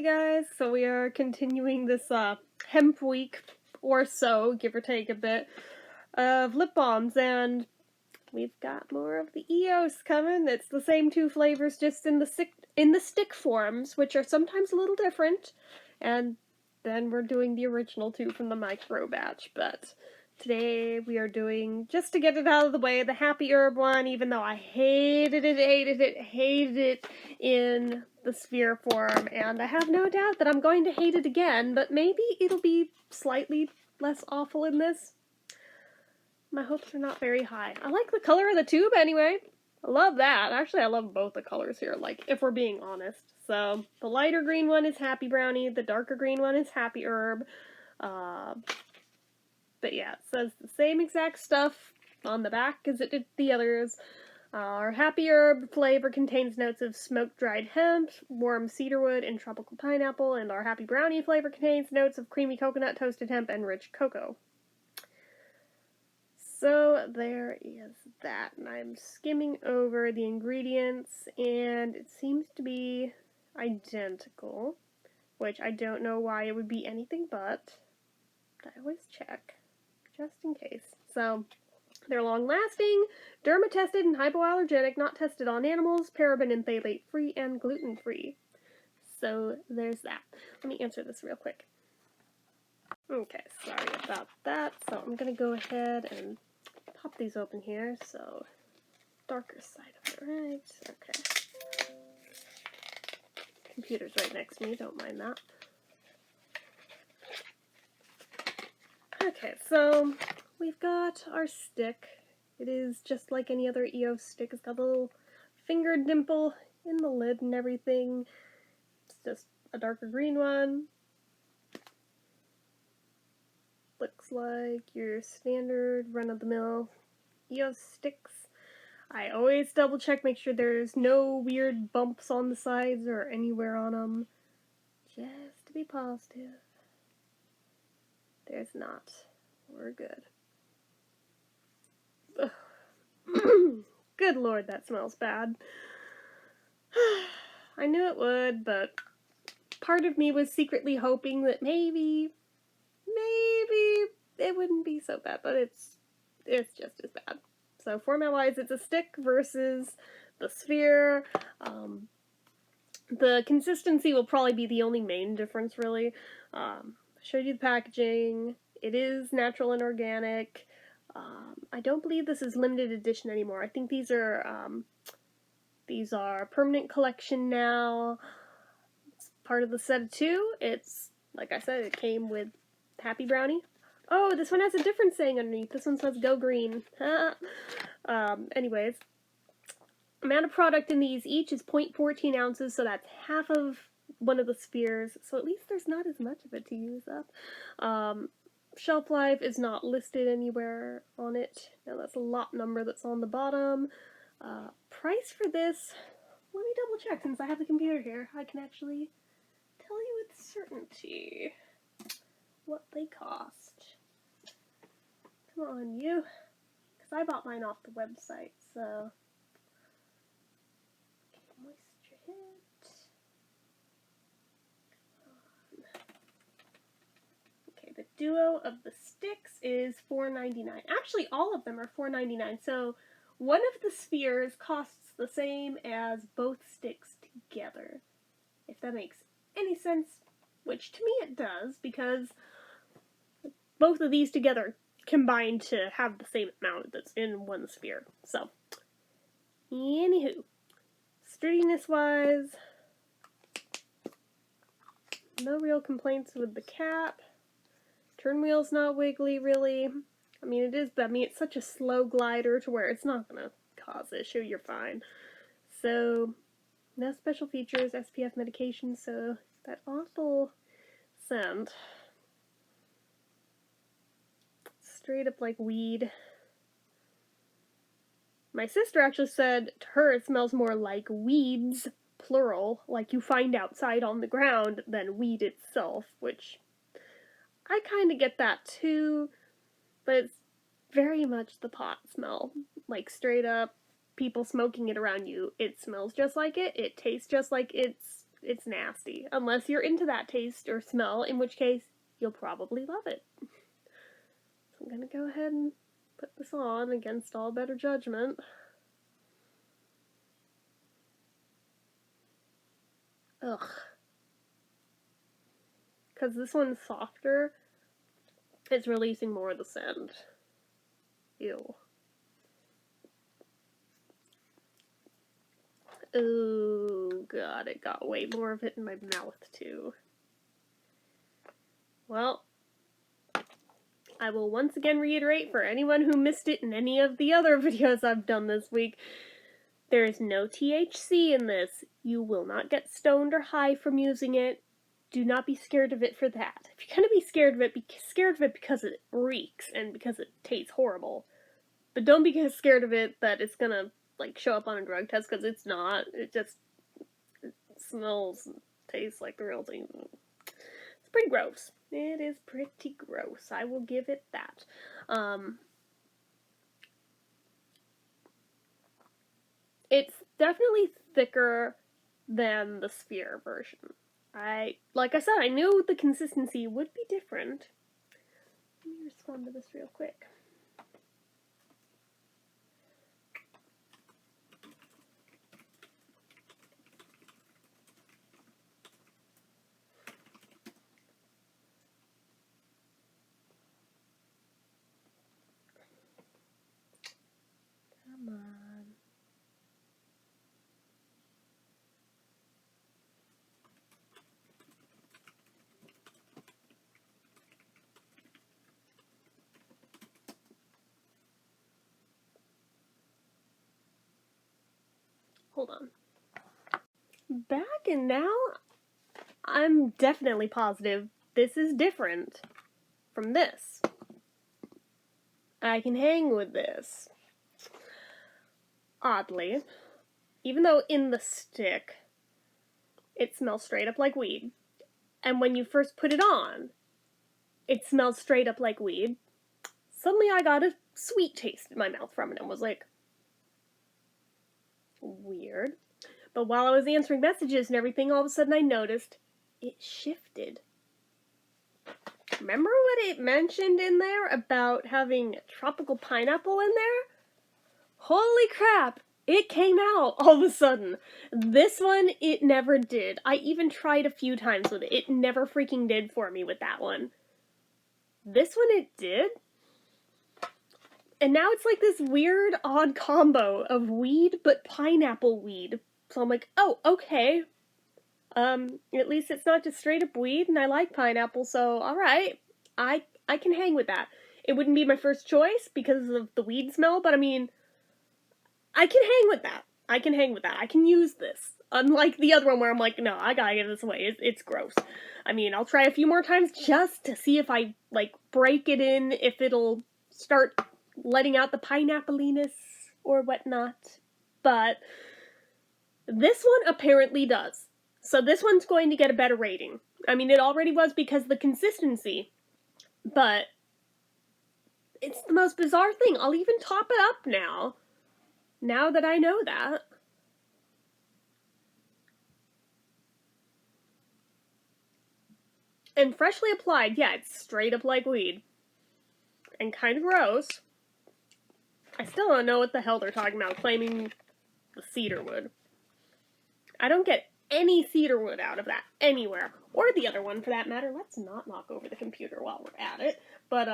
Hey guys, so we are continuing this hemp week or so, give or take a bit, of lip balms, and we've got more of the EOS coming. It's the same two flavors, just in the stick forms, which are sometimes a little different, and then we're doing the original two from the micro batch, but today we are doing, just to get it out of the way, the Happy Herb one, even though I hated it in the sphere form, and I have no doubt that I'm going to hate it again, but maybe it'll be slightly less awful in this. My hopes are not very high. I like the color of the tube anyway. I love that. Actually, I love both the colors here, like, if we're being honest. So, the lighter green one is Happy Brownie, the darker green one is Happy Herb. But yeah, it says the same exact stuff on the back as it did the others. Our Happy Herb flavor contains notes of smoked dried hemp, warm cedarwood, and tropical pineapple, and our Happy Brownie flavor contains notes of creamy coconut, toasted hemp, and rich cocoa. So there is that, and I'm skimming over the ingredients, and it seems to be identical, which I don't know why it would be anything but. I always check, just in case. So, they're long-lasting, derma-tested and hypoallergenic, not tested on animals, paraben and phthalate-free, and gluten-free. So, there's that. Let me answer this real quick. Okay, sorry about that. So, I'm going to go ahead and pop these open here. So, darker side of it, right? Okay. Computer's right next to me, don't mind that. Okay, so we've got our stick. It is just like any other EOS stick. It's got a little finger dimple in the lid and everything. It's just a darker green one. Looks like your standard run-of-the-mill EOS sticks. I always double check, make sure there's no weird bumps on the sides or anywhere on them. Just to be positive. There's not. We're good. Good lord, that smells bad. I knew it would, but part of me was secretly hoping that maybe it wouldn't be so bad, but it's just as bad. So format-wise, it's a stick versus the sphere. The consistency will probably be the only main difference, really. I showed you the packaging. It is natural and organic. I don't believe this is limited edition anymore. I think these are permanent collection now. It's part of the set of 2. It's, like I said, it came with Happy Brownie. Oh, this one has a different saying underneath. This one says Go Green. Anyways, amount of product in these each is 0.14 ounces, so that's half of one of the spheres, so at least there's not as much of it to use up. Shelf life is not listed anywhere on it. Now that's a lot number that's on the bottom. Price for this, let me double check since I have the computer here. I can actually tell you with certainty what they cost. Come on, you. Because I bought mine off the website, so. Moisture hit. Okay, the duo of the sticks is $4.99. Actually, all of them are $4.99, so one of the spheres costs the same as both sticks together. If that makes any sense, which to me it does, because both of these together combine to have the same amount that's in one sphere. So, anywho, sturdiness-wise, no real complaints with the cap. Turn wheel's not wiggly, really. I mean, it is, but I mean, it's such a slow glider to where it's not gonna cause issue. You're fine. So, no special features, SPF medication, so that awful scent. Straight up like weed. My sister actually said to her it smells more like weeds, plural, like you find outside on the ground, than weed itself, which I kind of get that too, but it's very much the pot smell. Like, straight up, people smoking it around you. It smells just like it tastes just like it's It's nasty. Unless you're into that taste or smell, in which case you'll probably love it. So I'm gonna go ahead and put this on against all better judgment. Ugh. Because this one's softer, it's releasing more of the scent. Ew. Oh god, it got way more of it in my mouth too. Well, I will once again reiterate for anyone who missed it in any of the other videos I've done this week, there is no THC in this. You will not get stoned or high from using it. Do not be scared of it for that. If you're gonna be scared of it, be scared of it because it reeks and because it tastes horrible. But don't be scared of it that it's gonna, like, show up on a drug test, because it's not. It smells and tastes like the real thing. It's pretty gross. It is pretty gross. I will give it that. It's definitely thicker than the Sphere version. Like I said, I knew the consistency would be different. Let me respond to this real quick. Come on. Hold on. Back, and now I'm definitely positive this is different from this. I can hang with this. Oddly. Even though in the stick, it smells straight up like weed. And when you first put it on, it smells straight up like weed. Suddenly I got a sweet taste in my mouth from it and was like, weird. But while I was answering messages and everything, all of a sudden I noticed it shifted. Remember what it mentioned in there about having tropical pineapple in there? Holy crap! It came out all of a sudden. This one, it never did. I even tried a few times with it. It never freaking did for me with that one. This one, it did. And now it's like this weird, odd combo of weed, but pineapple weed. So I'm like, oh, okay. At least it's not just straight up weed, and I like pineapple, so alright. I can hang with that. It wouldn't be my first choice because of the weed smell, but I mean, I can hang with that. I can hang with that. I can use this. Unlike the other one where I'm like, no, I gotta get this away. It's gross. I mean, I'll try a few more times just to see if I, like, break it in, if it'll start letting out the pineapple-iness or whatnot. But this one apparently does. So this one's going to get a better rating. I mean, it already was because of the consistency, but it's the most bizarre thing. I'll even top it up now that I know that. And freshly applied, yeah, it's straight up like weed. And kind of gross. I still don't know what the hell they're talking about, claiming the cedarwood. I don't get any cedarwood out of that anywhere. Or the other one, for that matter. Let's not knock over the computer while we're at it. But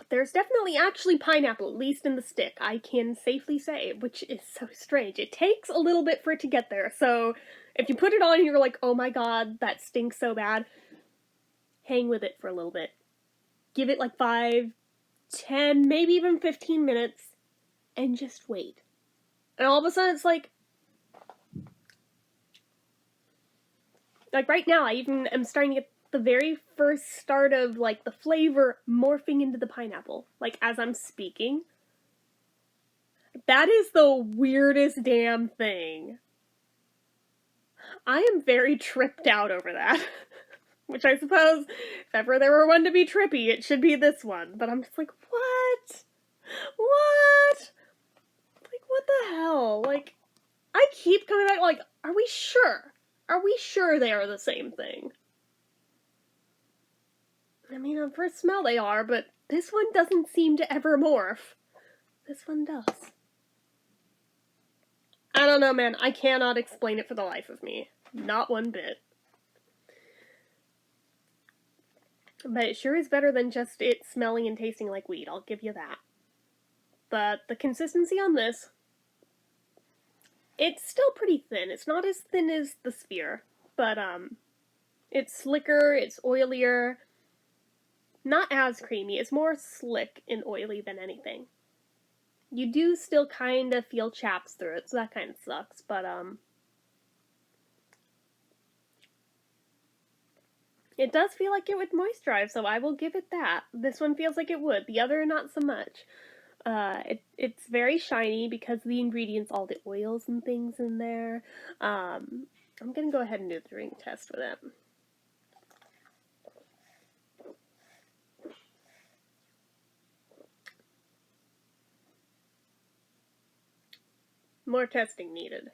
there's definitely actually pineapple, at least in the stick, I can safely say, which is so strange. It takes a little bit for it to get there, so if you put it on and you're like, oh my god, that stinks so bad, hang with it for a little bit. Give it like 5, 10, maybe even 15 minutes, and just wait. And all of a sudden it's like right now, I even am starting to get the very first start of, like, the flavor morphing into the pineapple, like, as I'm speaking. That is the weirdest damn thing. I am very tripped out over that. Which I suppose, if ever there were one to be trippy, it should be this one. But I'm just like, what? What? Like, what the hell? Like, I keep coming back like, are we sure? Are we sure they are the same thing? I mean, on first smell they are, but this one doesn't seem to ever morph. This one does. I don't know, man. I cannot explain it for the life of me. Not one bit. But it sure is better than just it smelling and tasting like weed, I'll give you that. But the consistency on this, it's still pretty thin. It's not as thin as the Sphere, but it's slicker, it's oilier. Not as creamy, it's more slick and oily than anything. You do still kind of feel chaps through it, so that kind of sucks, but it does feel like it would moisturize, so I will give it that. This one feels like it would. The other, not so much. It's very shiny because of the ingredients, all the oils and things in there. I'm gonna go ahead and do the drink test with it. More testing needed.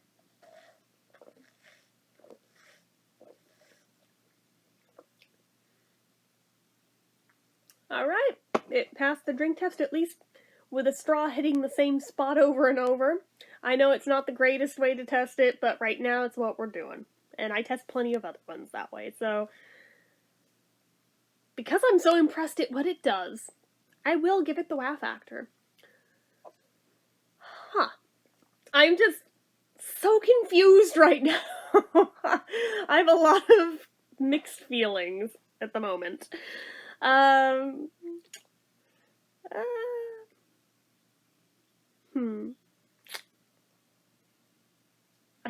Alright, it passed the drink test, at least with a straw hitting the same spot over and over. I know it's not the greatest way to test it, but right now it's what we're doing. And I test plenty of other ones that way, so because I'm so impressed at what it does, I will give it the wow factor. Huh. I'm just so confused right now. I have a lot of mixed feelings at the moment. I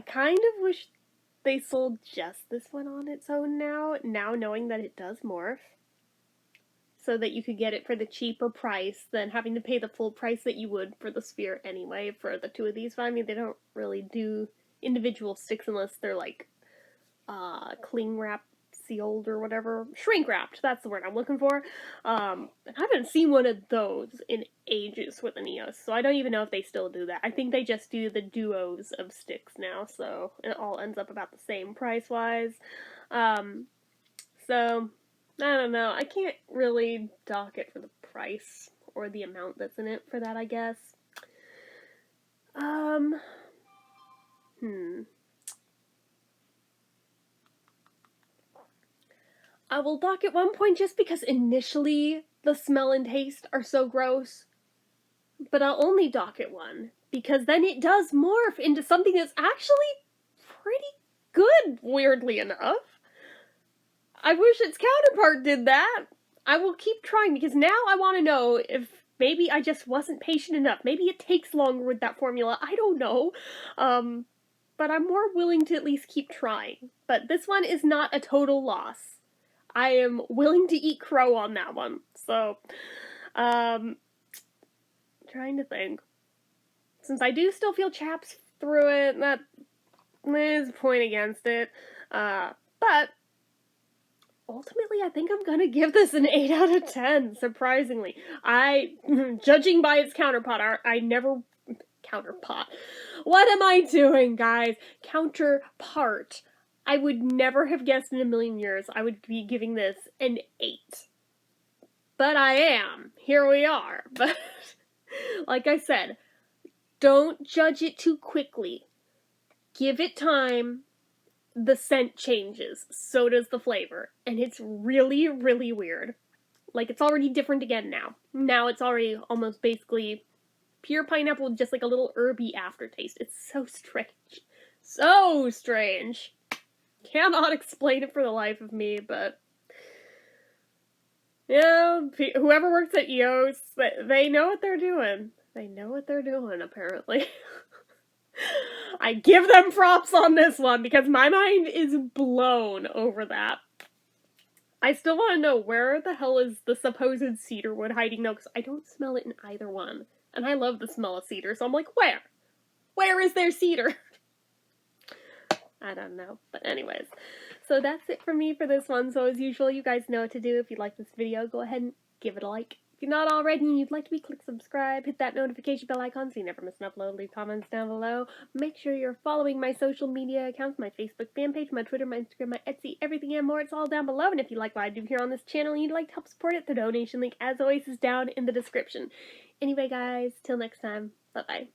kind of wish they sold just this one on its own now knowing that it does morph. So that you could get it for the cheaper price than having to pay the full price that you would for the Sphere anyway for the two of these. But I mean, they don't really do individual sticks unless they're like cling wrap sealed or whatever. Shrink wrapped, that's the word I'm looking for. I haven't seen one of those in ages with an EOS, so I don't even know if they still do that. I think they just do the duos of sticks now, so it all ends up about the same price-wise. So I don't know. I can't really dock it for the price or the amount that's in it for that, I guess. I will dock it 1 point just because initially the smell and taste are so gross. But I'll only dock it 1 because then it does morph into something that's actually pretty good, weirdly enough. I wish its counterpart did that. I will keep trying because now I want to know if maybe I just wasn't patient enough. Maybe it takes longer with that formula. I don't know. But I'm more willing to at least keep trying. But this one is not a total loss. I am willing to eat crow on that one. So, trying to think. Since I do still feel chaps through it, that is a point against it. But ultimately, I think I'm gonna give this an 8 out of 10, surprisingly. Judging by its counterpart, I never... Counterpart. What am I doing, guys? Counterpart. I would never have guessed in a million years I would be giving this an 8. But I am. Here we are. But, like I said, don't judge it too quickly. Give it time. The scent changes, so does the flavor, and it's really, really weird. Like, it's already different again now. Now it's already almost basically pure pineapple with just like a little herby aftertaste. It's so strange. So strange. Cannot explain it for the life of me, but yeah, whoever works at EOS, they know what they're doing. They know what they're doing, apparently. I give them props on this one because my mind is blown over that. I still want to know where the hell is the supposed cedar wood hiding though, because I don't smell it in either one. And I love the smell of cedar, so I'm like, where? Where is there cedar? I don't know. But anyways, so that's it for me for this one. So as usual, you guys know what to do. If you like this video, go ahead and give it a like. If you're not already and you'd like to be, click subscribe, hit that notification bell icon so you never miss an upload, leave comments down below. Make sure you're following my social media accounts, my Facebook fan page, my Twitter, my Instagram, my Etsy, everything and more. It's all down below. And if you like what I do here on this channel and you'd like to help support it, the donation link, as always, is down in the description. Anyway, guys, till next time, bye-bye.